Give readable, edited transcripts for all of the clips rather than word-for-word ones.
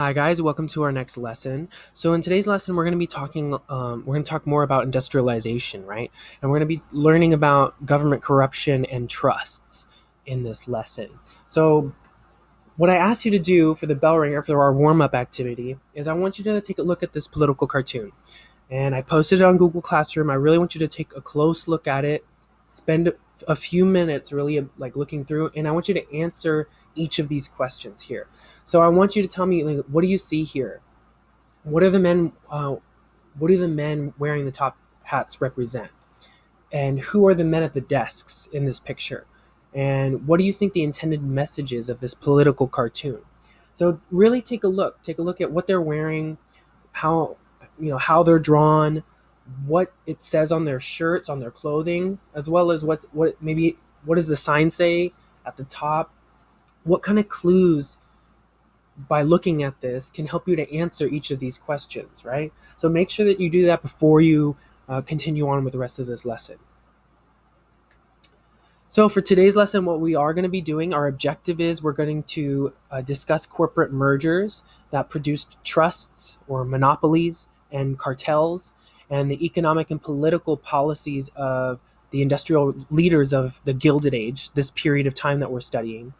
Hi guys, welcome to our next lesson. So in today's lesson, we're going to be we're going to talk more about industrialization, right? And we're going to be learning about government corruption and trusts in this lesson. So what I asked you to do for the bell ringer for our warm-up activity is I want you to take a look at this political cartoon. And I posted it on Google Classroom. I really want you to take a close look at it, spend a few minutes really like looking through, and I want you to answer each of these questions here. So I want you to tell me, like, what do you see here? What are the men? What do the men wearing the top hats represent? And who are the men at the desks in this picture? And what do you think the intended message is of this political cartoon? So really take a look. Take a look at what they're wearing, how how they're drawn, what it says on their shirts, on their clothing, as well as what does the sign say at the top? What kind of clues by looking at this can help you to answer each of these questions, right? So make sure that you do that before you continue on with the rest of this lesson. So for today's lesson, what we are going to be doing, our objective is we're going to discuss corporate mergers that produced trusts or monopolies and cartels and the economic and political policies of the industrial leaders of the Gilded Age, this period of time that we're studying.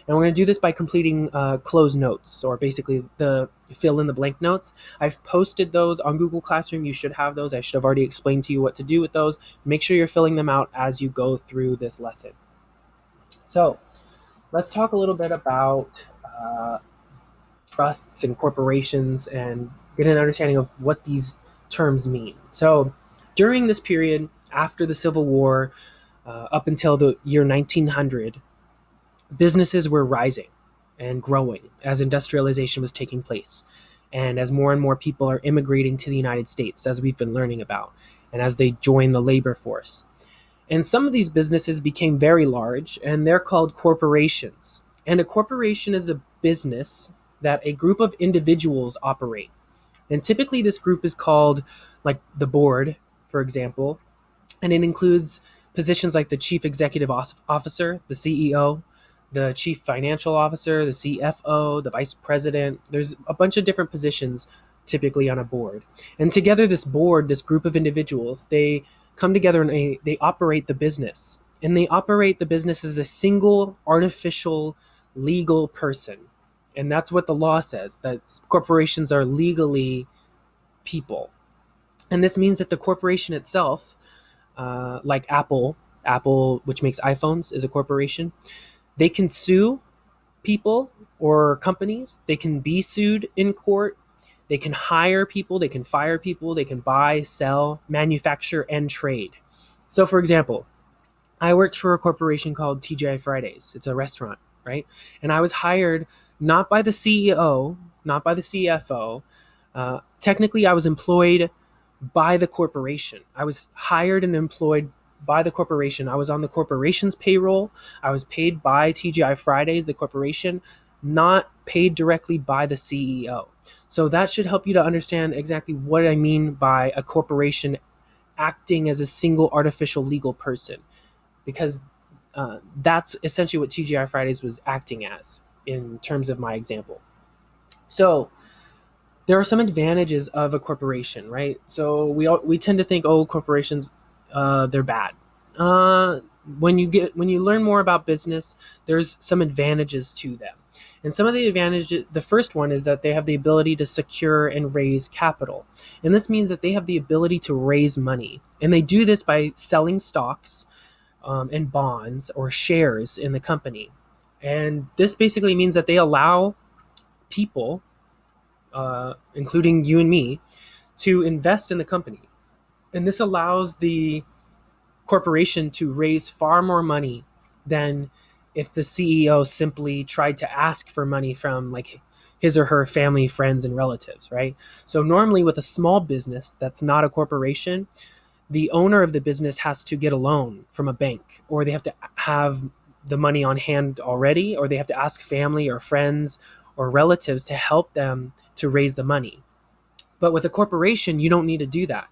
And we're going to do this by completing closed notes, or basically the fill in the blank notes. I've posted those on Google Classroom. You should have those. I should have already explained to you what to do with those. Make sure you're filling them out as you go through this lesson. So let's talk a little bit about trusts and corporations and get an understanding of what these terms mean. So during this period, after the Civil War, up until the year 1900, businesses were rising and growing as industrialization was taking place. And as more and more people are immigrating to the United States, as we've been learning about, and as they join the labor force. And some of these businesses became very large, and they're called corporations. And a corporation is a business that a group of individuals operate. And typically, this group is called, like, the board, for example, and it includes positions like the chief executive officer, the CEO, the chief financial officer, the CFO, the vice president. There's a bunch of different positions typically on a board. And together, this board, this group of individuals, they come together and they operate the business. And they operate the business as a single artificial legal person. And that's what the law says, that corporations are legally people. And this means that the corporation itself, like Apple, which makes iPhones, is a corporation. They can sue people or companies. They can be sued in court. They can hire people. They can fire people. They can buy, sell, manufacture, and trade. So, for example, I worked for a corporation called TGI Fridays. It's a restaurant, right? And I was hired not by the CEO, not by the CFO. Technically, I was employed by the corporation. I was hired and employed by the corporation. I was on the corporation's payroll. I was paid by TGI Fridays, the corporation, not paid directly by the CEO. So that should help you to understand exactly what I mean by a corporation acting as a single artificial legal person, because that's essentially what TGI Fridays was acting as in terms of my example. So there are some advantages of a corporation, right? So we tend to think, oh, corporations, they're bad. Uh, when you learn more about business, there's some advantages to them, and some of the advantages. The first one is that they have the ability to secure and raise capital, and this means that they have the ability to raise money, and they do this by selling stocks and bonds or shares in the company, and this basically means that they allow people including you and me, to invest in the company. And this allows the corporation to raise far more money than if the CEO simply tried to ask for money from like his or her family, friends, and relatives, right? So normally with a small business that's not a corporation, the owner of the business has to get a loan from a bank, or they have to have the money on hand already, or they have to ask family or friends or relatives to help them to raise the money. But with a corporation, you don't need to do that.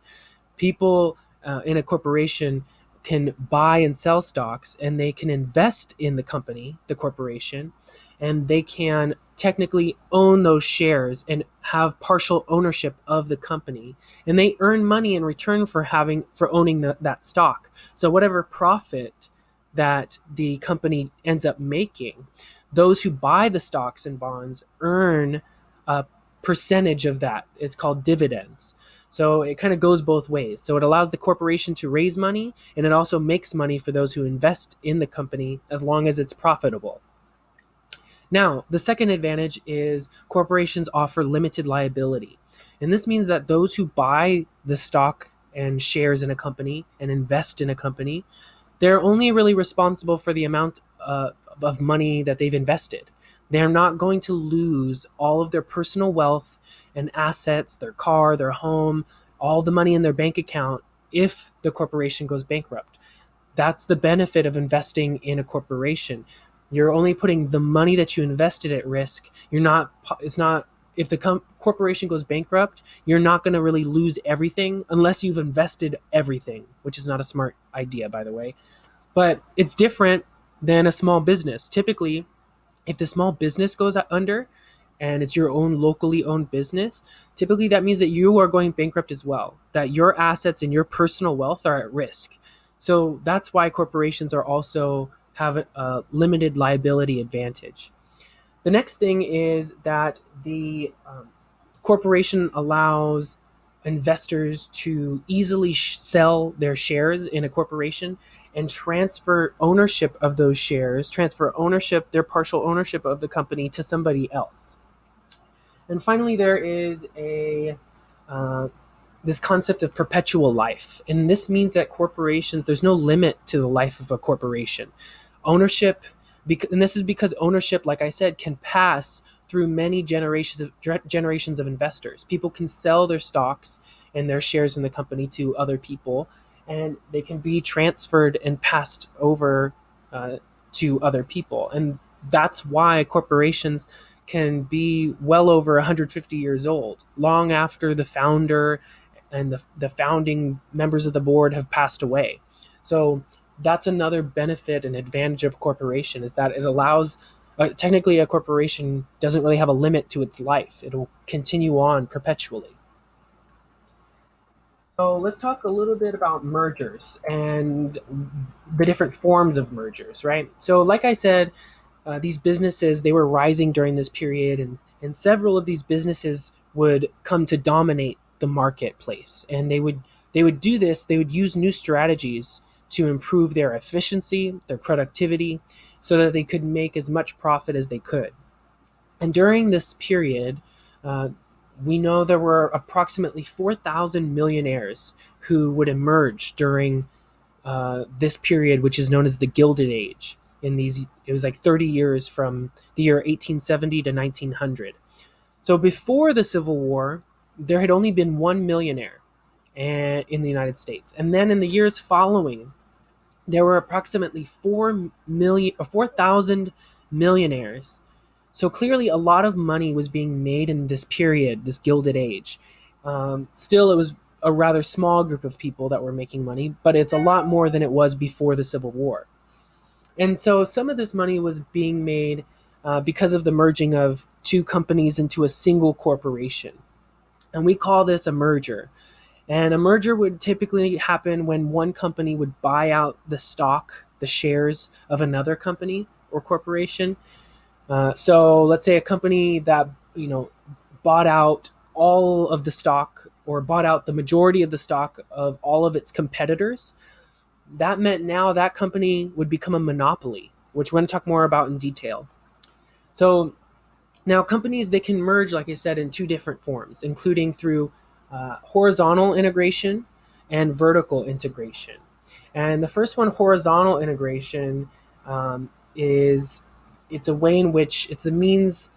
People in a corporation can buy and sell stocks, and they can invest in the company, the corporation, and they can technically own those shares and have partial ownership of the company, and they earn money in return for owning that stock. So whatever profit that the company ends up making, those who buy the stocks and bonds earn a percentage of that. It's called dividends. So it kind of goes both ways. So it allows the corporation to raise money, and it also makes money for those who invest in the company as long as it's profitable. Now, the second advantage is corporations offer limited liability. And this means that those who buy the stock and shares in a company and invest in a company, they're only really responsible for the amount of money that they've invested. They're not going to lose all of their personal wealth and assets, their car, their home, all the money in their bank account if the corporation goes bankrupt. That's the benefit of investing in a corporation. You're only putting the money that you invested at risk. It's not, if the corporation goes bankrupt, you're not going to really lose everything unless you've invested everything, which is not a smart idea, by the way. But it's different than a small business. Typically, if the small business goes under and it's your own locally owned business, typically that means that you are going bankrupt as well, that your assets and your personal wealth are at risk. So that's why corporations are also have a limited liability advantage. The next thing is that the corporation allows investors to easily sell their shares in a corporation and transfer ownership of those shares, transfer ownership, their partial ownership of the company to somebody else. And finally, there is this concept of perpetual life. And this means that corporations, there's no limit to the life of a corporation. Ownership, and this is because ownership, like I said, can pass through many generations of investors. People can sell their stocks and their shares in the company to other people, and they can be transferred and passed over to other people. And that's why corporations can be well over 150 years old, long after the founder and the founding members of the board have passed away. So that's another benefit and advantage of corporation, is that it allows technically a corporation doesn't really have a limit to its life. It'll continue on perpetually. So let's talk a little bit about mergers and the different forms of mergers, right? So like I said, these businesses, they were rising during this period, and several of these businesses would come to dominate the marketplace. And they would do this, they would use new strategies to improve their efficiency, their productivity, so that they could make as much profit as they could. And during this period, we know there were approximately 4,000 millionaires who would emerge during this period, which is known as the Gilded Age. It was like 30 years from the year 1870 to 1900. So before the Civil War, there had only been one millionaire in the United States. And then in the years following, there were approximately 4,000 millionaires. So clearly, a lot of money was being made in this period, this Gilded Age. Still, it was a rather small group of people that were making money, but it's a lot more than it was before the Civil War. And so some of this money was being made because of the merging of two companies into a single corporation. And we call this a merger. And a merger would typically happen when one company would buy out the stock, the shares of another company or corporation. So let's say a company that bought out all of the stock, or bought out the majority of the stock of all of its competitors. That meant now that company would become a monopoly, which we're going to talk more about in detail. So now companies, they can merge, like I said, in two different forms, including through horizontal integration and vertical integration. And the first one, horizontal integration, is it's a way in which it's the means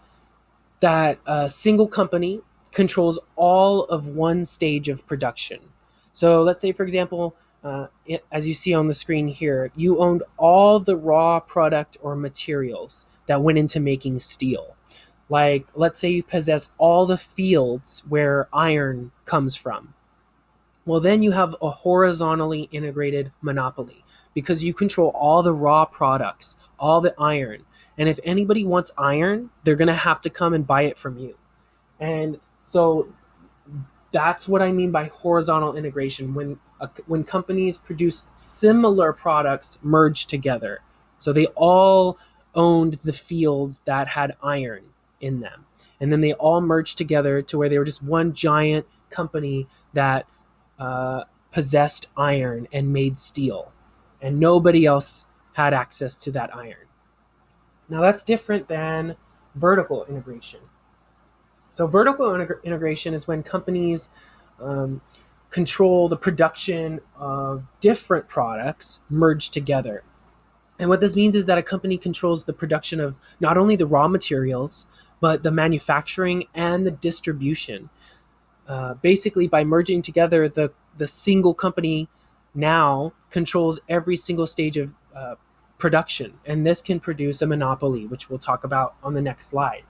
that a single company controls all of one stage of production. So let's say, for example, as you see on the screen here, you owned all the raw product or materials that went into making steel. Like, let's say you possess all the fields where iron comes from. Well, then you have a horizontally integrated monopoly because you control all the raw products, all the iron. And if anybody wants iron, they're going to have to come and buy it from you. And so that's what I mean by horizontal integration, when companies produce similar products merged together. So they all owned the fields that had iron in them. And then they all merged together to where they were just one giant company that possessed iron and made steel. And nobody else had access to that iron. Now that's different than vertical integration. So vertical integration is when companies um, control the production of different products merged together. And what this means is that a company controls the production of not only the raw materials, but the manufacturing and the distribution. Basically, by merging together, the single company now controls every single stage of production. And this can produce a monopoly, which we'll talk about on the next slide.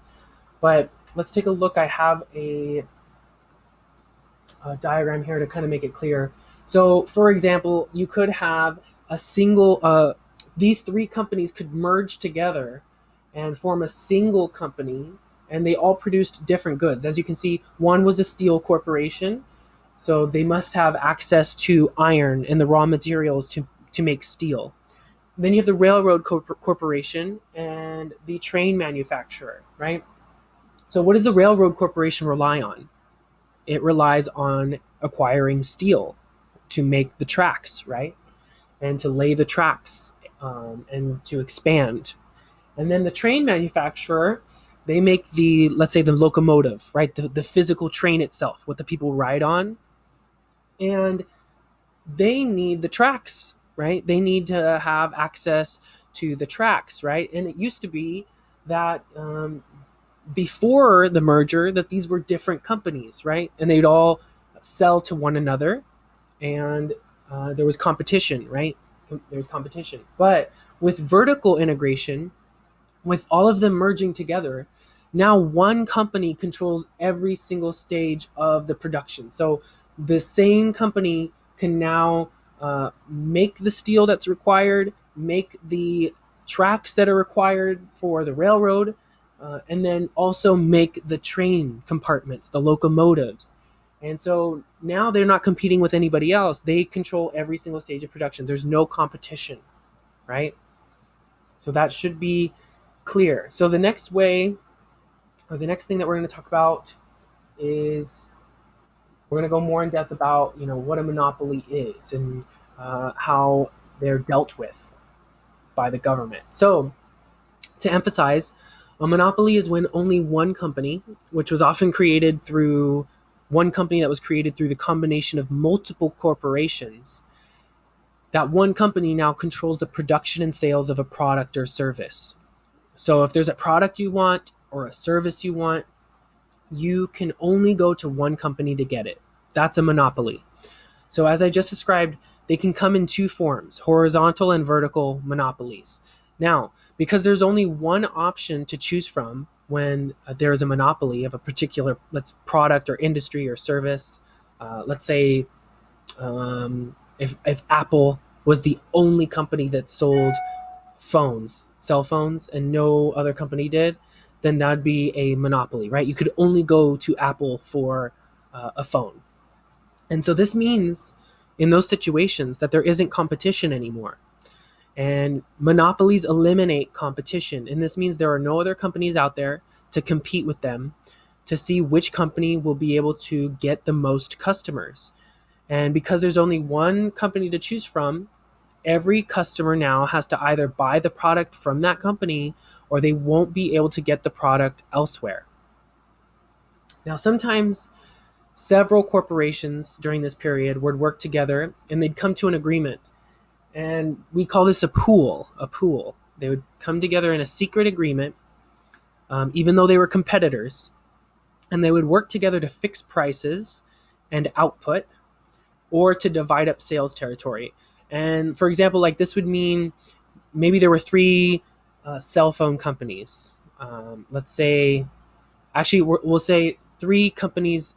But let's take a look. I have a diagram here to kind of make it clear. So, for example, you could have a single, these three companies could merge together and form a single company, and they all produced different goods. As you can see, one was a steel corporation, so they must have access to iron and the raw materials to make steel. Then you have the railroad corporation and the train manufacturer, right? So, what does the railroad corporation rely on? It relies on acquiring steel to make the tracks, right? And to lay the tracks and to expand. And then the train manufacturer, they make the, let's say, the locomotive, right? The physical train itself, what the people ride on. And they need the tracks, right? They need to have access to the tracks, right? And it used to be that before the merger that these were different companies, right? And they'd all sell to one another, and there was competition, right? There's competition. But with vertical integration, with all of them merging together, now one company controls every single stage of the production. So the same company can now make the steel that's required, make the tracks that are required for the railroad, and then also make the train compartments, the locomotives. And so now they're not competing with anybody else. They control every single stage of production. There's no competition, right? So that should be clear. So the next way, or the next thing that we're going to talk about is we're going to go more in depth about, what a monopoly is and how they're dealt with by the government. So to emphasize, a monopoly is when only one company, which was often created through one company that was created through the combination of multiple corporations, that one company now controls the production and sales of a product or service. So if there's a product you want or a service you want, you can only go to one company to get it. That's a monopoly. So as I just described, they can come in two forms, horizontal and vertical monopolies. Now, because there's only one option to choose from when there is a monopoly of a particular, product or industry or service, let's say if Apple was the only company that sold cell phones, and no other company did, then that'd be a monopoly, right? You could only go to Apple for a phone. And so this means in those situations that there isn't competition anymore. And monopolies eliminate competition. And this means there are no other companies out there to compete with them to see which company will be able to get the most customers. And because there's only one company to choose from, every customer now has to either buy the product from that company or they won't be able to get the product elsewhere. Now, sometimes several corporations during this period would work together and they'd come to an agreement. And we call this a pool. They would come together in a secret agreement, even though they were competitors, and they would work together to fix prices and output or to divide up sales territory. And for example, like this would mean maybe there were three cell phone companies. Let's say, actually, we'll say three companies,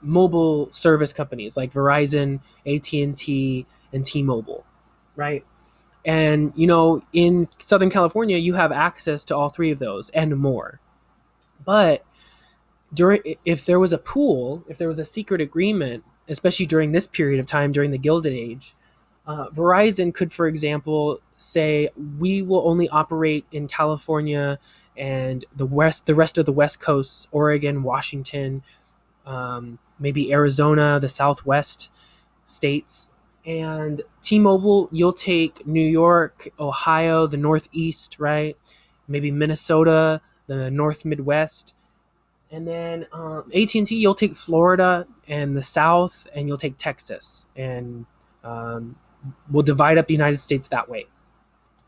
mobile service companies like Verizon, AT&T, and T-Mobile, right? And in Southern California, you have access to all three of those and more. But if there was a pool, if there was a secret agreement, especially during this period of time during the Gilded Age, Verizon could, for example, say we will only operate in California and the rest of the West Coast, Oregon, Washington, maybe Arizona, the Southwest states. And T-Mobile, you'll take New York, Ohio, the Northeast, right? Maybe Minnesota, the North Midwest. And then AT&T, you'll take Florida and the South, and you'll take Texas. And we'll divide up the United States that way.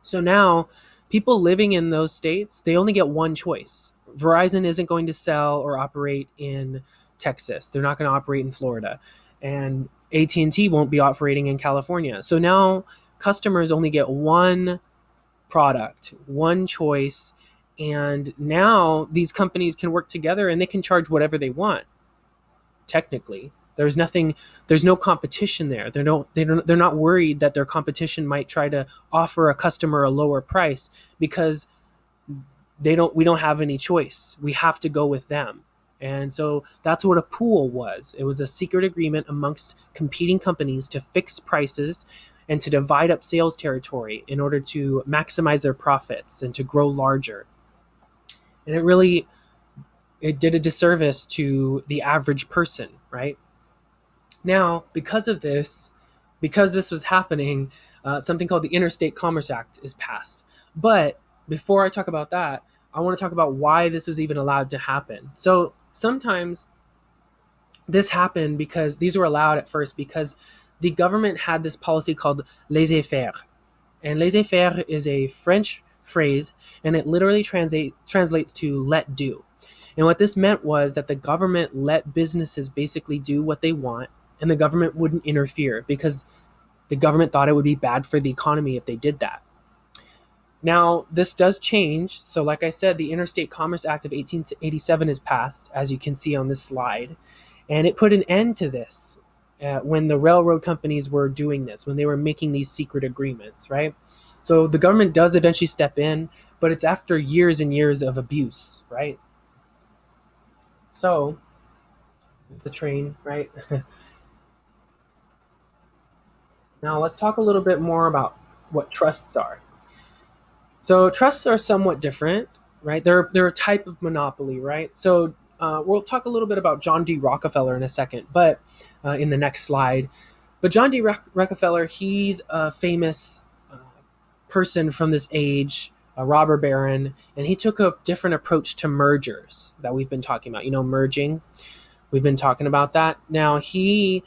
So now people living in those states, they only get one choice. Verizon isn't going to sell or operate in Texas. They're not going to operate in Florida. And AT&T won't be operating in California. So now customers only get one product, one choice, and now these companies can work together and they can charge whatever they want. Technically, there's no competition there. They're not worried that their competition might try to offer a customer a lower price because we don't have any choice. We have to go with them. And so that's what a pool was. It was a secret agreement amongst competing companies to fix prices and to divide up sales territory in order to maximize their profits and to grow larger. And it did a disservice to the average person, right? Now, because this was happening, something called the Interstate Commerce Act is passed. But before I talk about that, I want to talk about why this was even allowed to happen. So sometimes this happened because these were allowed at first because the government had this policy called laissez-faire. And laissez-faire is a French phrase, and it literally translates to let do. And what this meant was that the government let businesses basically do what they want, and the government wouldn't interfere because the government thought it would be bad for the economy if they did that. Now, this does change. So like I said, the Interstate Commerce Act of 1887 is passed, as you can see on this slide, and it put an end to this when the railroad companies were doing this, when they were making these secret agreements, right? So the government does eventually step in, but it's after years and years of abuse, right? So, the train, right? Now let's talk a little bit more about what trusts are. So trusts are somewhat different, right? They're a type of monopoly, right? So we'll talk a little bit about John D. Rockefeller in a second, but in the next slide. But John D. Rockefeller, he's a famous person from this age, a robber baron, and he took a different approach to mergers that we've been talking about. Merging. We've been talking about that. Now he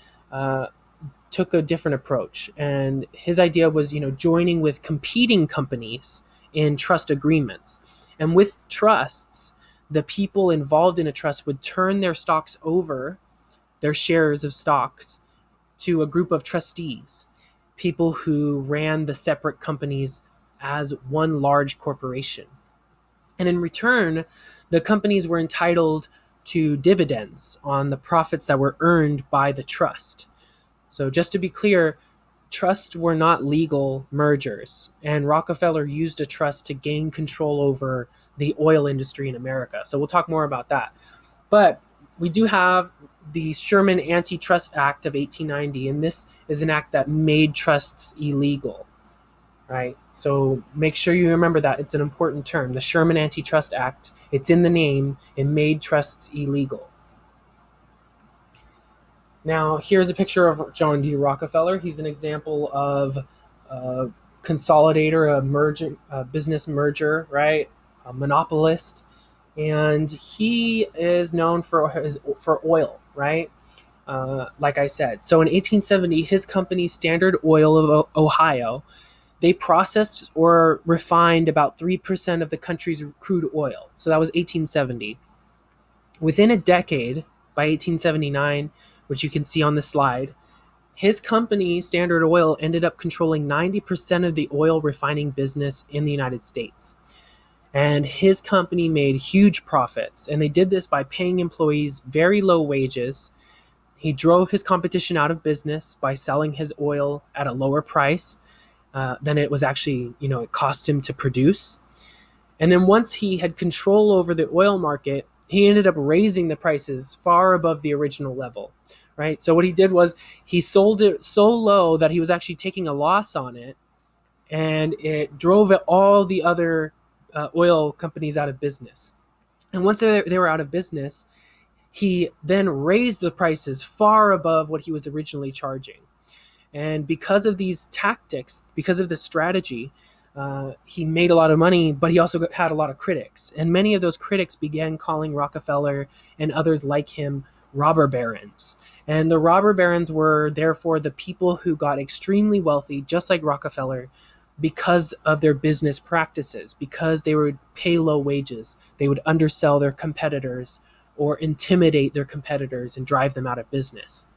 took a different approach, and his idea was, joining with competing companies in trust agreements. And with trusts, the people involved in a trust would turn their stocks over, their shares of stocks, to a group of trustees, people who ran the separate companies as one large corporation. And in return, the companies were entitled to dividends on the profits that were earned by the trust. So just to be clear, trusts were not legal mergers, and Rockefeller used a trust to gain control over the oil industry in America. So we'll talk more about that. But we do have the Sherman Antitrust Act of 1890, and this is an act that made trusts illegal, right? So make sure you remember that. It's an important term. The Sherman Antitrust Act, it's in the name, it made trusts illegal. Now, here's a picture of John D. Rockefeller. He's an example of a consolidator, a business merger, right? A monopolist. And he is known for oil, right? Like I said. So in 1870, his company, Standard Oil of Ohio, they processed or refined about 3% of the country's crude oil. So that was 1870. Within a decade, by 1879, which you can see on the slide, his company, Standard Oil, ended up controlling 90% of the oil refining business in the United States. And his company made huge profits. And they did this by paying employees very low wages, He drove his competition out of business by selling his oil at a lower price than it was actually, it cost him to produce. And then once he had control over the oil market, he ended up raising the prices far above the original level, right? So what he did was he sold it so low that he was actually taking a loss on it, and it drove all the other oil companies out of business. And once they were out of business, he then raised the prices far above what he was originally charging. And because of these tactics, because of this strategy, he made a lot of money, but he also had a lot of critics. And many of those critics began calling Rockefeller and others like him robber barons. And the robber barons were therefore the people who got extremely wealthy, just like Rockefeller, because of their business practices, because they would pay low wages, they would undersell their competitors or intimidate their competitors and drive them out of business.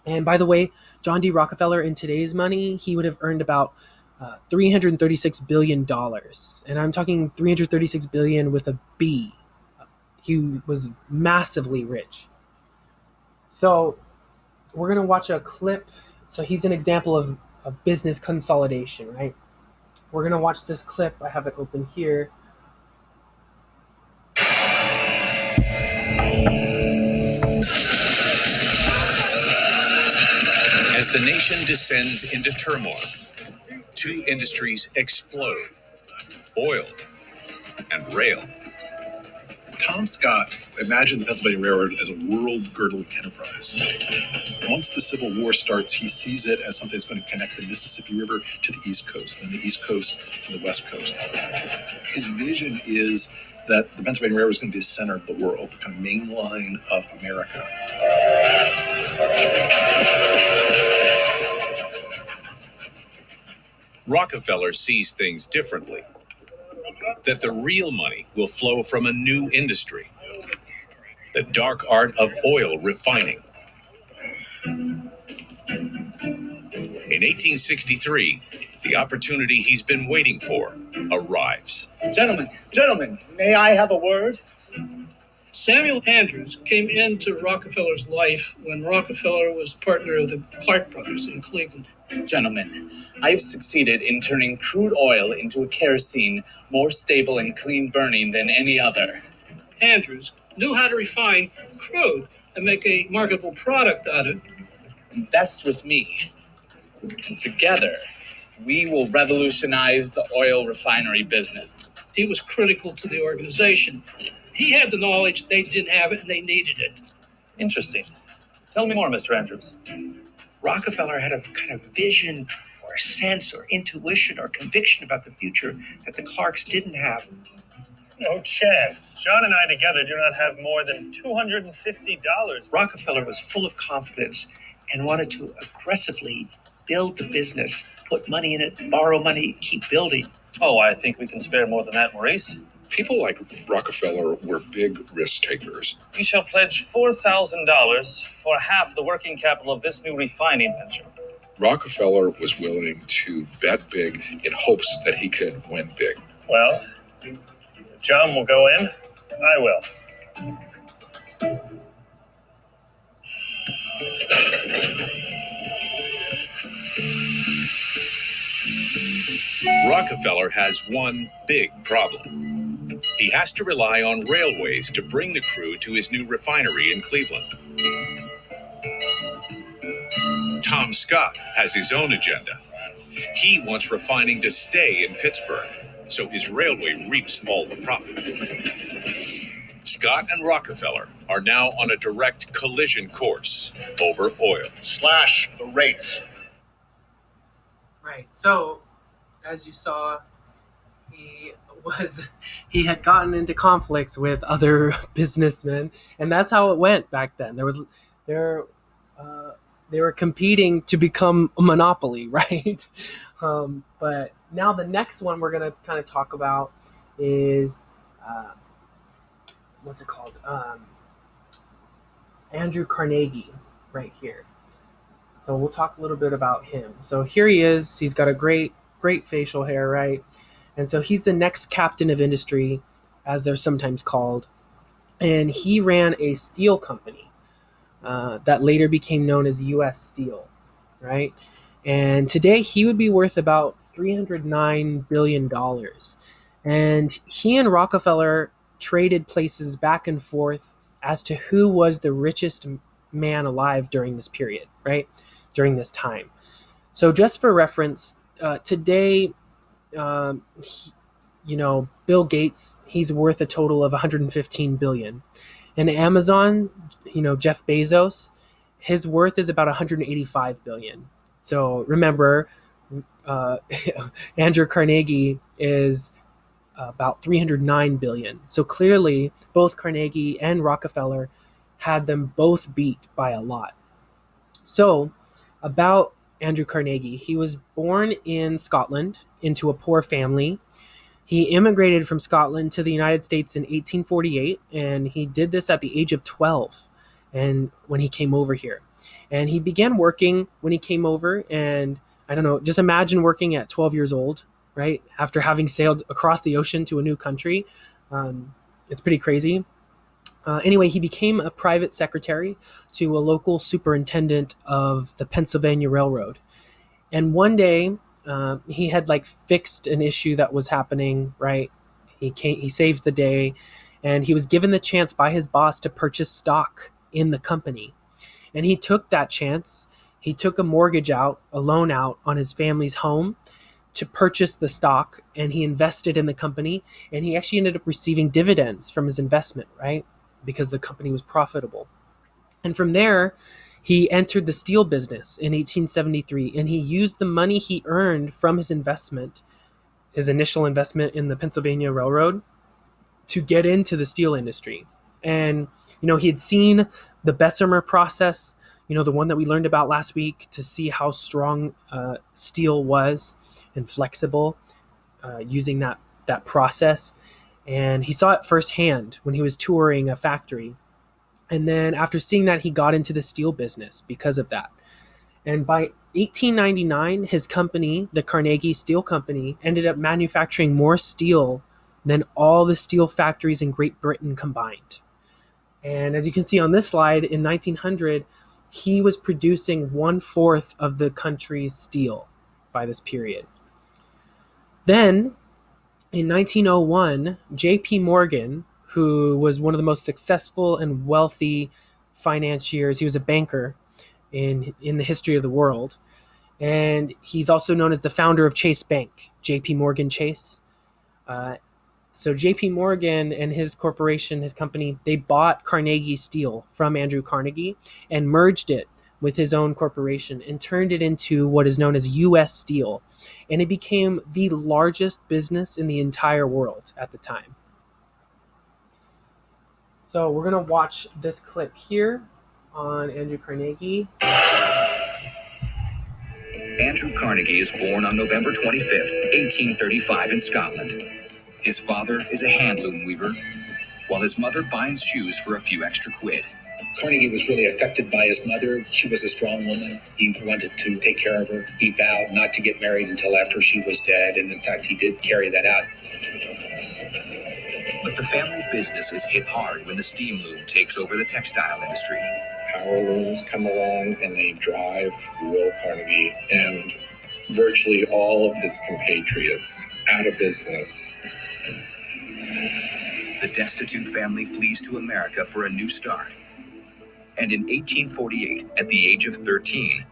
And by the way, John D. Rockefeller, in today's money, he would have earned about $336 billion. And I'm talking $336 billion with a B. He was massively rich. So we're going to watch a clip. So he's an example of a business consolidation, right? We're going to watch this clip. I have it open here. As the nation descends into turmoil, two industries explode: oil and rail. Tom Scott imagined the Pennsylvania Railroad as a world-girdling enterprise. Once the Civil War starts, he sees it as something that's going to connect the Mississippi River to the East Coast, and the East Coast to the West Coast. His vision is that the Pennsylvania Railroad is going to be the center of the world, the kind of main line of America. Rockefeller sees things differently. That the real money will flow from a new industry, the dark art of oil refining. In 1863, the opportunity he's been waiting for arrives. Gentlemen, may I have a word? Samuel Andrews came into Rockefeller's life when Rockefeller was partner of the Clark brothers in Cleveland. Gentlemen, I've succeeded in turning crude oil into a kerosene more stable and clean burning than any other. Andrews knew how to refine crude and make a marketable product out of it. Invest with me, and together we will revolutionize the oil refinery business. He was critical to the organization. He had the knowledge, they didn't have it, and they needed it. Interesting. Tell me more, Mr. Andrews. Rockefeller had a kind of vision or sense or intuition or conviction about the future that the Clarks didn't have. No chance. John and I together do not have more than $250. Rockefeller was full of confidence and wanted to aggressively build the business, put money in it, borrow money, keep building. Oh, I think we can spare more than that, Maurice. People like Rockefeller were big risk takers. We shall pledge $4,000 for half the working capital of this new refining venture. Rockefeller was willing to bet big in hopes that he could win big. Well, if John will go in, I will. Rockefeller has one big problem. He has to rely on railways to bring the crude to his new refinery in Cleveland. Tom Scott has his own agenda. He wants refining to stay in Pittsburgh, so his railway reaps all the profit. Scott and Rockefeller are now on a direct collision course over oil. Slash the rates. Right. So, as you saw, he had gotten into conflicts with other businessmen, and that's how it went back then. They were competing to become a monopoly, right? But now the next one we're gonna kind of talk about is what's it called? Andrew Carnegie, right here. So we'll talk a little bit about him. So here he is. He's got a great facial hair, right? And so he's the next captain of industry, as they're sometimes called. And he ran a steel company, that later became known as U.S. Steel, right? And today he would be worth about $309 billion. And he and Rockefeller traded places back and forth as to who was the richest man alive during this period, right? During this time. So just for reference, today, Bill Gates, he's worth a total of 115 billion. And Amazon, Jeff Bezos, his worth is about 185 billion. So remember, Andrew Carnegie is about 309 billion. So clearly, both Carnegie and Rockefeller had them both beat by a lot. So, about Andrew Carnegie, he was born in Scotland into a poor family. He immigrated from Scotland to the United States in 1848, and he did this at the age of 12 and when he came over here. And he began working when he came over, and I don't know, just imagine working at 12 years old, right? After having sailed across the ocean to a new country. It's pretty crazy. Anyway, he became a private secretary to a local superintendent of the Pennsylvania Railroad. And one day, he had fixed an issue that was happening, right? He saved the day, and he was given the chance by his boss to purchase stock in the company. And he took that chance. He took a loan out on his family's home to purchase the stock, and he invested in the company, and he actually ended up receiving dividends from his investment, right? Because the company was profitable. And from there, he entered the steel business in 1873, and he used the money he earned from his investment, his initial investment in the Pennsylvania Railroad, to get into the steel industry. And, he had seen the Bessemer process, the one that we learned about last week, to see how strong steel was and flexible using that process. And he saw it firsthand when he was touring a factory. And then after seeing that, he got into the steel business because of that. And by 1899, his company, the Carnegie Steel Company, ended up manufacturing more steel than all the steel factories in Great Britain combined. And as you can see on this slide, in 1900, he was producing 1/4 of the country's steel by this period. Then, in 1901, J.P. Morgan, who was one of the most successful and wealthy financiers, he was a banker in the history of the world. And he's also known as the founder of Chase Bank, J.P. Morgan Chase. So J.P. Morgan and his corporation, his company, they bought Carnegie Steel from Andrew Carnegie and merged it with his own corporation and turned it into what is known as U.S. Steel. And it became the largest business in the entire world at the time. So we're going to watch this clip here on Andrew Carnegie. Andrew Carnegie is born on November 25th, 1835 in Scotland. His father is a handloom weaver, while his mother binds shoes for a few extra quid. Carnegie was really affected by his mother. She was a strong woman. He wanted to take care of her. He vowed not to get married until after she was dead, and in fact, he did carry that out. But the family business is hit hard when the steam loom takes over the textile industry. Power looms come along and they drive Will Carnegie and virtually all of his compatriots out of business. The destitute family flees to America for a new start. And in 1848, at the age of 13,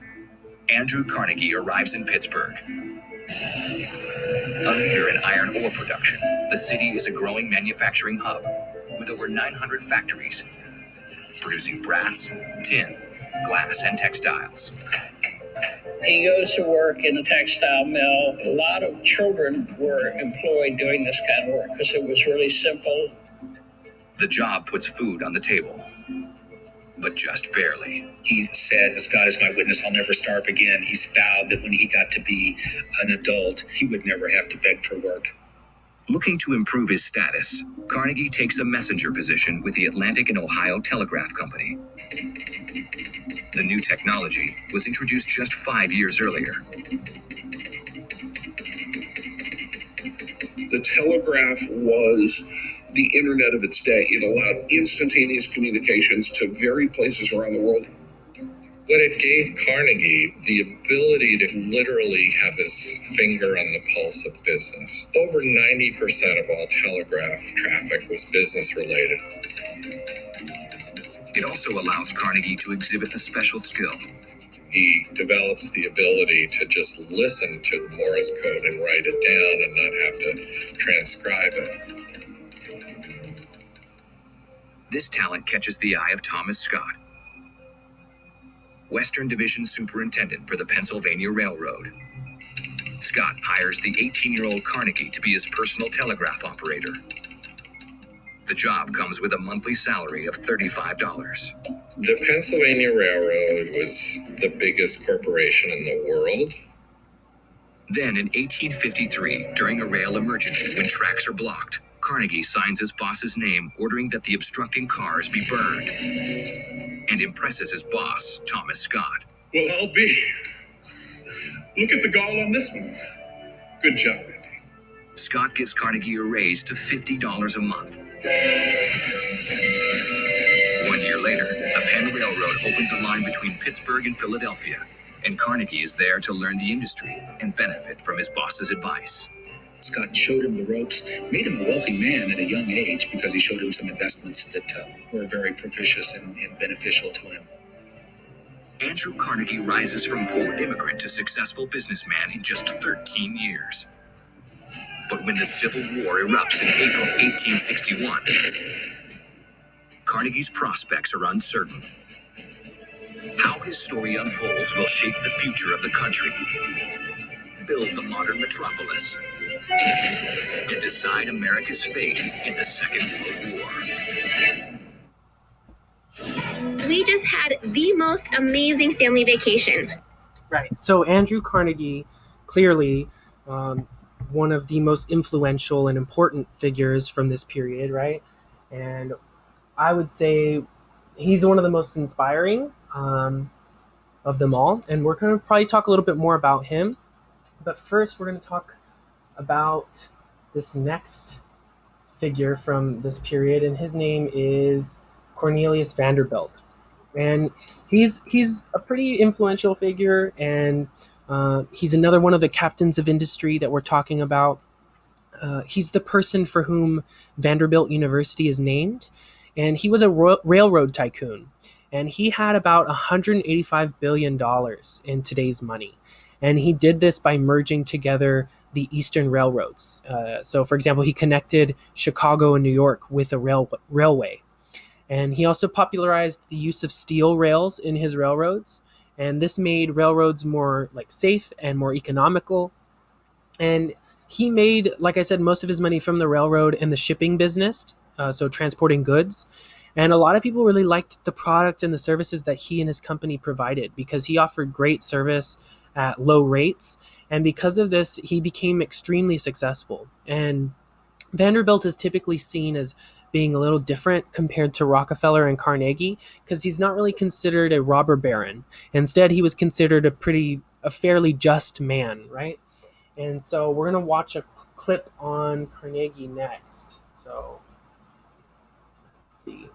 Andrew Carnegie arrives in Pittsburgh. A leader in iron ore production, the city is a growing manufacturing hub with over 900 factories producing brass, tin, glass, and textiles. He goes to work in a textile mill. A lot of children were employed doing this kind of work because it was really simple. The job puts food on the table, but just barely. He said, as God is my witness, I'll never starve again. He's vowed that when he got to be an adult, he would never have to beg for work. Looking to improve his status, Carnegie takes a messenger position with the Atlantic and Ohio Telegraph Company. The new technology was introduced just 5 years earlier. The telegraph was the internet of its day. It allowed instantaneous communications to varied places around the world. But it gave Carnegie the ability to literally have his finger on the pulse of business. Over 90% of all telegraph traffic was business related. It also allows Carnegie to exhibit a special skill. He develops the ability to just listen to the Morse code and write it down and not have to transcribe it. This talent catches the eye of Thomas Scott, Western Division Superintendent for the Pennsylvania Railroad. Scott hires the 18-year-old Carnegie to be his personal telegraph operator. The job comes with a monthly salary of $35. The Pennsylvania Railroad was the biggest corporation in the world. Then in 1853, during a rail emergency when tracks are blocked, Carnegie signs his boss's name ordering that the obstructing cars be burned and impresses his boss, Thomas Scott. Well, I'll be. Look at the gall on this one. Good job, Andy. Scott gives Carnegie a raise to $50 a month. 1 year later, the Penn Railroad opens a line between Pittsburgh and Philadelphia, and Carnegie is there to learn the industry and benefit from his boss's advice. Scott showed him the ropes, made him a wealthy man at a young age because he showed him some investments that were very propitious and beneficial to him. Andrew Carnegie rises from poor immigrant to successful businessman in just 13 years. But when the Civil War erupts in April 1861, Carnegie's prospects are uncertain. How his story unfolds will shape the future of the country, build the modern metropolis, and decide America's fate in the Second World War. We just had the most amazing family vacation. Right. So Andrew Carnegie, clearly one of the most influential and important figures from this period, right? And I would say he's one of the most inspiring of them all. And we're going to probably talk a little bit more about him. But first, we're going to talk about this next figure from this period, and his name is Cornelius Vanderbilt. And he's a pretty influential figure, and he's another one of the captains of industry that we're talking about. He's the person for whom Vanderbilt University is named, and he was a railroad tycoon, and he had about $185 billion in today's money. And he did this by merging together the Eastern railroads. So, for example, he connected Chicago and New York with a railway. And he also popularized the use of steel rails in his railroads. And this made railroads more safe and more economical. And he made, like I said, most of his money from the railroad and the shipping business, so transporting goods. And a lot of people really liked the product and the services that he and his company provided because he offered great service at low rates. And because of this, he became extremely successful. And Vanderbilt is typically seen as being a little different compared to Rockefeller and Carnegie because he's not really considered a robber baron. Instead, he was considered a fairly just man, right? And so we're going to watch a clip on Carnegie next. So let's see.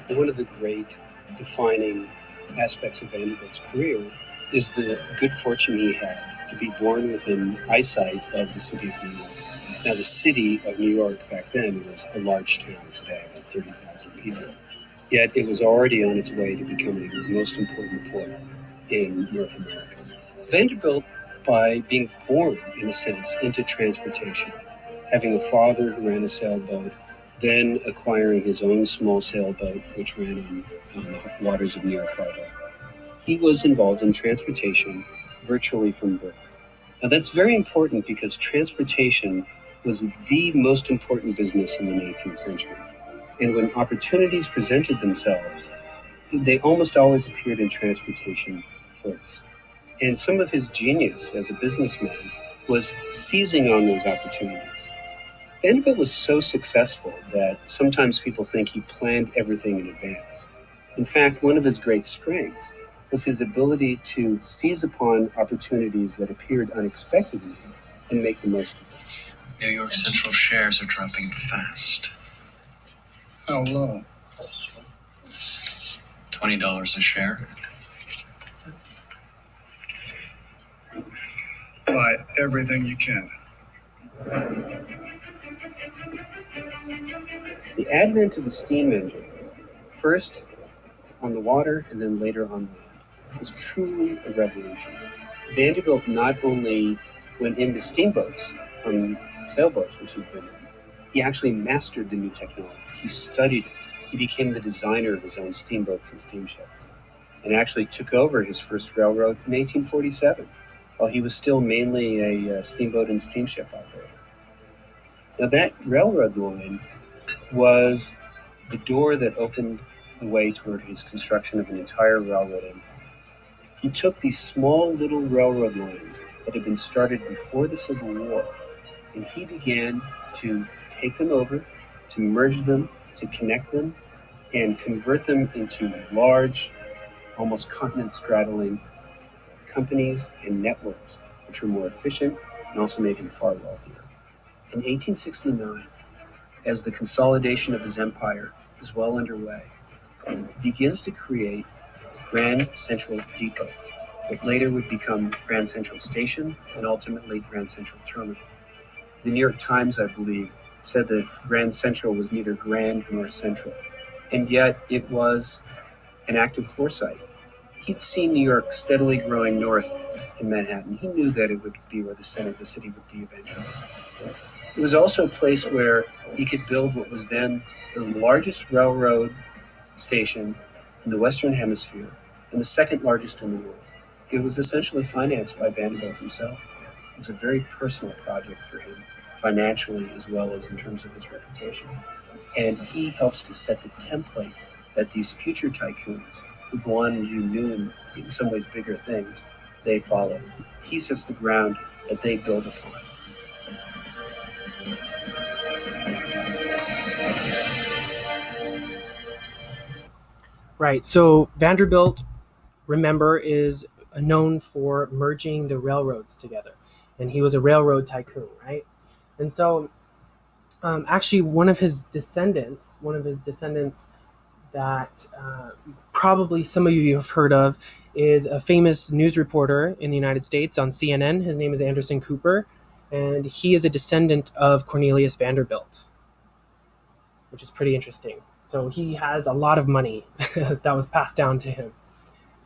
One of the great defining aspects of Vanderbilt's career is the good fortune he had to be born within eyesight of the city of New York. Now, the city of New York back then was a large town today, about 30,000 people. Yet it was already on its way to becoming the most important port in North America. Vanderbilt, by being born, in a sense, into transportation, having a father who ran a sailboat, then acquiring his own small sailboat, which ran on the waters of New York Harbor. He was involved in transportation virtually from birth. Now that's very important because transportation was the most important business in the 19th century. And when opportunities presented themselves, they almost always appeared in transportation first. And some of his genius as a businessman was seizing on those opportunities. Vanderbilt was so successful that sometimes people think he planned everything in advance. In fact, one of his great strengths was his ability to seize upon opportunities that appeared unexpectedly and make the most of them. New York Central shares are dropping fast. How low? $20 a share. Buy everything you can. The advent of the steam engine, first on the water and then later on land, was truly a revolution. Vanderbilt not only went into steamboats from sailboats, which he'd been in, he actually mastered the new technology. He studied it. He became the designer of his own steamboats and steamships, and actually took over his first railroad in 1847, while he was still mainly a steamboat and steamship operator. Now that railroad line was the door that opened the way toward his construction of an entire railroad empire. He took these small little railroad lines that had been started before the Civil War, and he began to take them over, to merge them, to connect them, and convert them into large, almost continent-straddling companies and networks, which were more efficient and also made him far wealthier. In 1869, as the consolidation of his empire is well underway, he begins to create Grand Central Depot, what later would become Grand Central Station and ultimately Grand Central Terminal. The New York Times, I believe, said that Grand Central was neither grand nor central, and yet it was an act of foresight. He'd seen New York steadily growing north in Manhattan. He knew that it would be where the center of the city would be eventually. It was also a place where he could build what was then the largest railroad station in the Western Hemisphere and the second largest in the world. It was essentially financed by Vanderbilt himself. It was a very personal project for him, financially as well as in terms of his reputation. And he helps to set the template that these future tycoons who go on and do new and in some ways bigger things, they follow. He sets the ground that they build upon. Right. So Vanderbilt, remember, is known for merging the railroads together, and he was a railroad tycoon, right? And so, actually, one of his descendants that probably some of you have heard of, is a famous news reporter in the United States on CNN. His name is Anderson Cooper, and he is a descendant of Cornelius Vanderbilt, which is pretty interesting. So he has a lot of money that was passed down to him.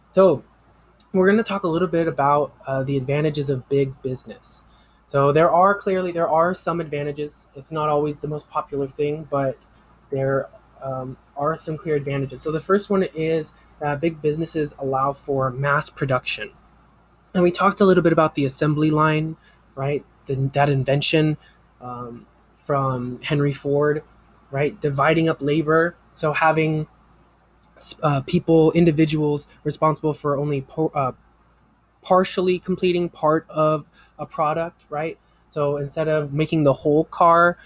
So we're going to talk a little bit about the advantages of big business. So there are some advantages. It's not always the most popular thing, but there are some clear advantages. So the first one is that big businesses allow for mass production. And we talked a little bit about the assembly line, right? That invention from Henry Ford, right? Dividing up labor. So having individuals responsible for only partially completing part of a product, right? So instead of making the whole car,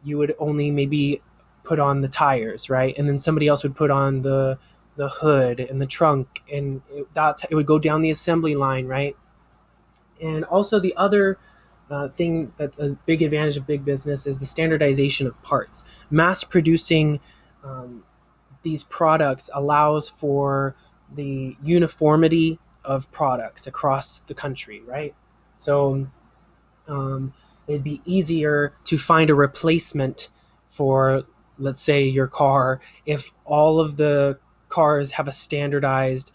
you would only maybe put on the tires, right? And then somebody else would put on the hood and the trunk, and it would go down the assembly line, right? And also the other thing that's a big advantage of big business is the standardization of parts. Mass producing these products allows for the uniformity of products across the country, right? So it'd be easier to find a replacement for, let's say, your car if all of the cars have a standardized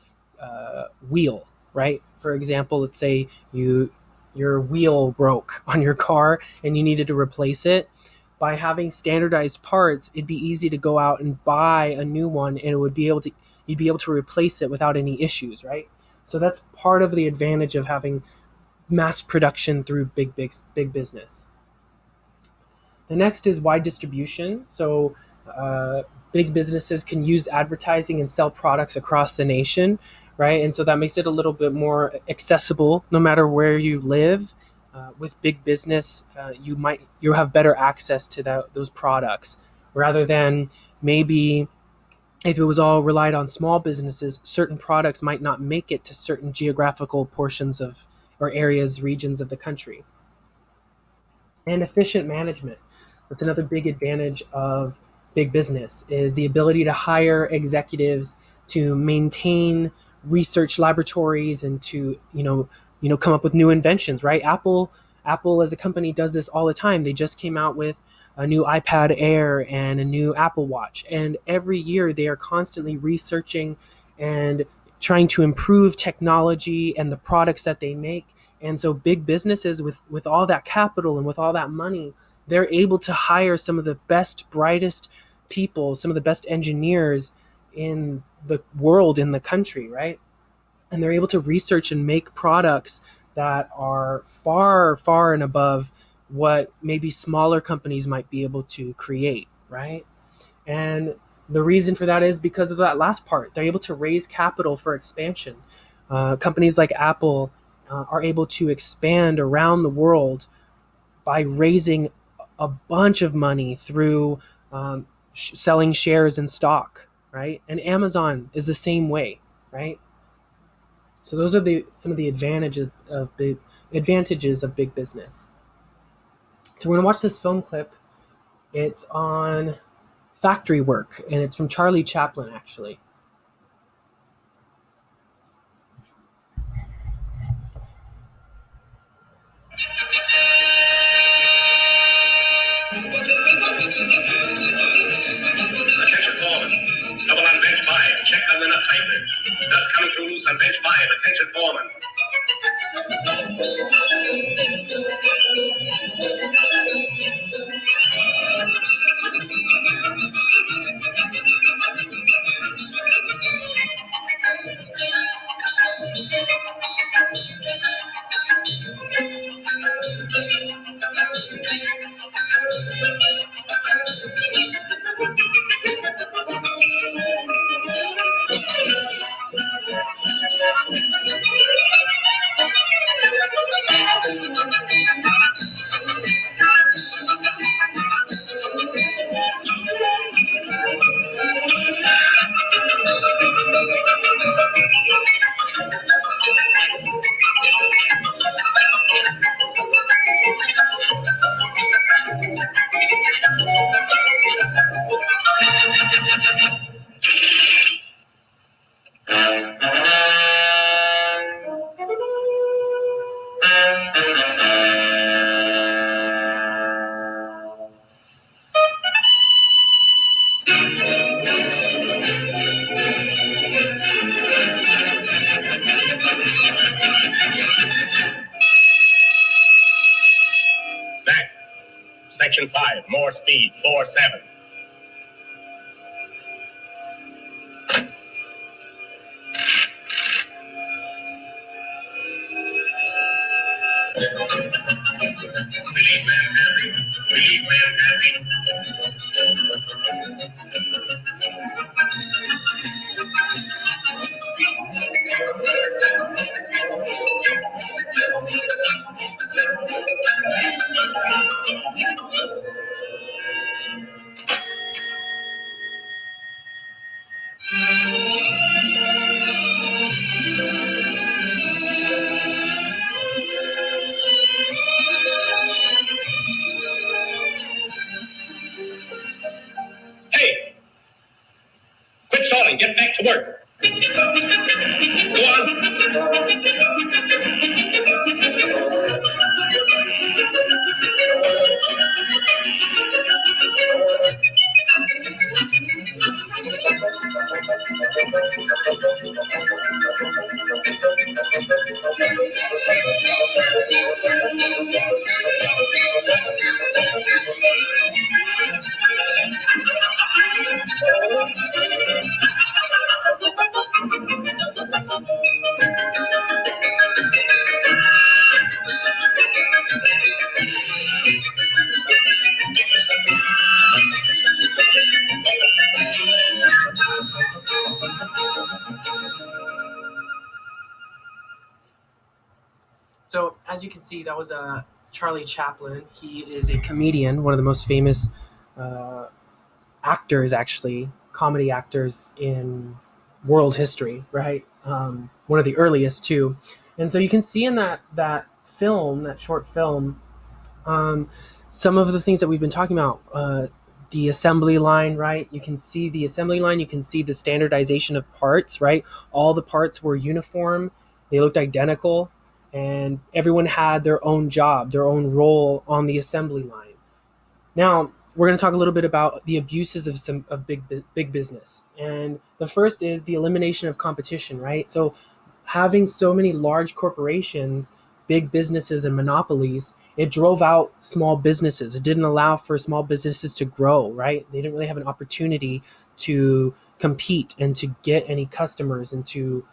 wheel, right? For example, let's say your wheel broke on your car and you needed to replace it. By having standardized parts, it'd be easy to go out and buy a new one, and you'd be able to replace it without any issues, right? So that's part of the advantage of having mass production through big business. The next is wide distribution. So big businesses can use advertising and sell products across the nation, right? And so that makes it a little bit more accessible no matter where you live with big business, you have better access to those products, rather than maybe if it was all relied on small businesses, certain products might not make it to certain geographical portions of or areas, regions of the country. And efficient management. That's another big advantage of big business, is the ability to hire executives to maintain research laboratories and to come up with new inventions, right? Apple as a company does this all the time. They just came out with a new iPad Air and a new Apple Watch, and every year they are constantly researching and trying to improve technology and the products that they make. And so big businesses with all that capital and with all that money, they're able to hire some of the best, brightest people, some of the best engineers in the world, in the country, right? And they're able to research and make products that are far, far and above what maybe smaller companies might be able to create, right? And the reason for that is because of that last part. They're able to raise capital for expansion. Companies like Apple are able to expand around the world by raising a bunch of money through selling shares in stock, right? And Amazon is the same way, right? So those are some of the advantages of big business. So we're gonna watch this film clip. It's on factory work, and it's from Charlie Chaplin, actually. Attention foreman. Double on bench 5. Check on the nut tightness. Nut coming to loose on bench 5. Attention foreman. Back. Section 5. More speed. 4-7. Relief man Henry. Relief man Henry. Hey! Quit stalling. Get back to work. Go on. So as you can see, that was Charlie Chaplin. He is a comedian, one of the most famous uh, actors, actually, comedy actors in world history, right? One of the earliest too. And so you can see in that film, that short film, um, some of the things that we've been talking about. The assembly line, right? You can see the assembly line. You can see the standardization of parts, right? All the parts were uniform. They looked identical, and everyone had their own job, their own role on the assembly line. Now, we're going to talk a little bit about the abuses of big business. And the first is the elimination of competition, right? So having so many large corporations, big businesses and monopolies, it drove out small businesses. It didn't allow for small businesses to grow, right? They didn't really have an opportunity to compete and to get any customers and to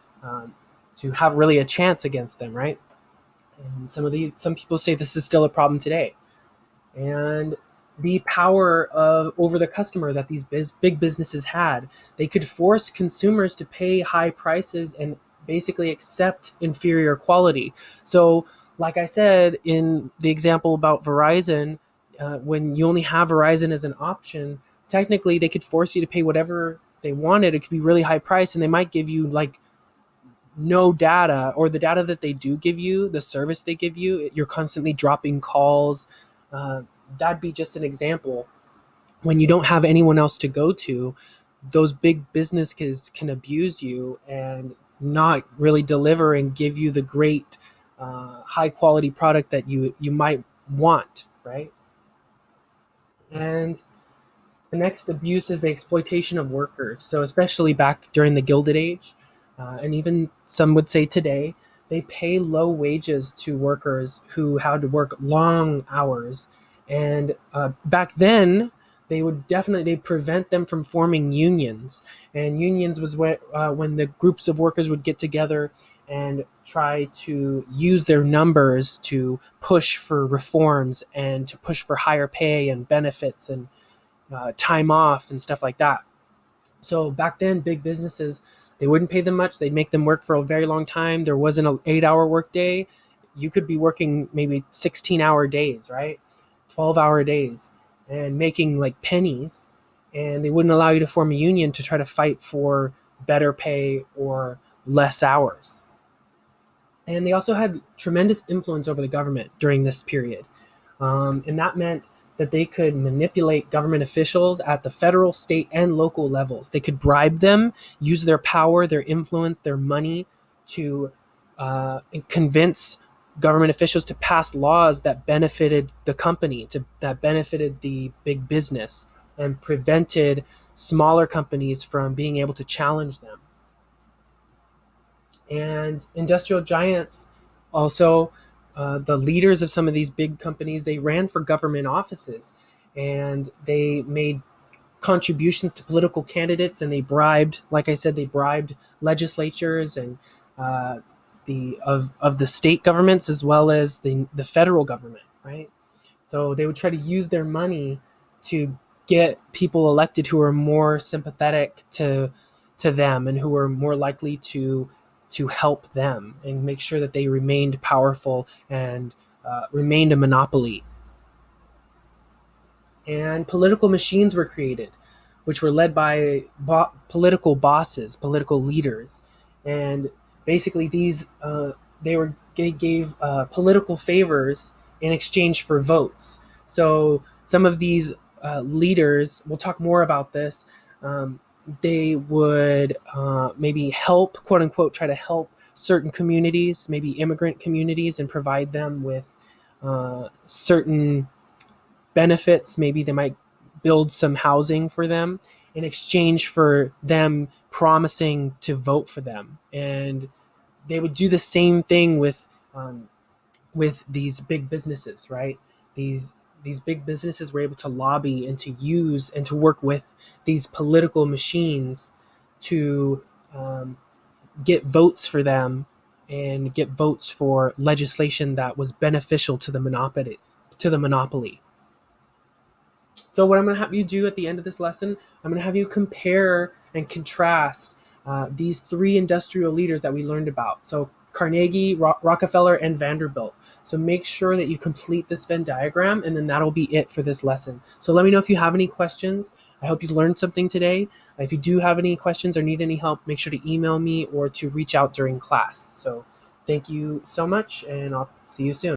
have really a chance against them, right? And some people say this is still a problem today. And the power of over the customer that these big businesses had, they could force consumers to pay high prices and basically accept inferior quality. So, like I said in the example about Verizon, when you only have Verizon as an option, technically they could force you to pay whatever they wanted. It could be really high price, and they might give you like no data, or the data that they do give you, the service they give you, you're constantly dropping calls. That'd be just an example. When you don't have anyone else to go to, those big businesses can abuse you and not really deliver and give you the great high quality product that you might want, right? And the next abuse is the exploitation of workers. So especially back during the Gilded Age, and even some would say today, they pay low wages to workers who had to work long hours. And back then, they prevent them from forming unions. And unions was when the groups of workers would get together and try to use their numbers to push for reforms and to push for higher pay and benefits and time off and stuff like that. So back then, big businesses, they wouldn't pay them much. They'd make them work for a very long time. There wasn't an 8-hour workday. You could be working maybe 16-hour days, right? 12-hour days and making like pennies. And they wouldn't allow you to form a union to try to fight for better pay or less hours. And they also had tremendous influence over the government during this period. And that meant that they could manipulate government officials at the federal, state, and local levels. They could bribe them, use their power, their influence, their money to convince government officials to pass laws that benefited the company, that benefited the big business, and prevented smaller companies from being able to challenge them. And industrial giants also, the leaders of some of these big companies, they ran for government offices, and they made contributions to political candidates, and they bribed, like I said, they bribed legislatures and the state governments as well as the federal government, right? So they would try to use their money to get people elected who are more sympathetic to them and who are more likely to help them and make sure that they remained powerful and remained a monopoly. And political machines were created, which were led by political bosses, political leaders. And basically these they gave political favors in exchange for votes. So some of these leaders, we'll talk more about this, they would maybe help, quote unquote, try to help certain communities, maybe immigrant communities, and provide them with certain benefits. Maybe they might build some housing for them in exchange for them promising to vote for them. And they would do the same thing with these big businesses, right? These big businesses were able to lobby and to use and to work with these political machines to get votes for them and get votes for legislation that was beneficial to the monopoly. So what I'm going to have you do at the end of this lesson, I'm going to have you compare and contrast these three industrial leaders that we learned about. So Carnegie, Rockefeller, and Vanderbilt. So make sure that you complete this Venn diagram, and then that'll be it for this lesson. So let me know if you have any questions. I hope you learned something today. If you do have any questions or need any help, make sure to email me or to reach out during class. So thank you so much, and I'll see you soon.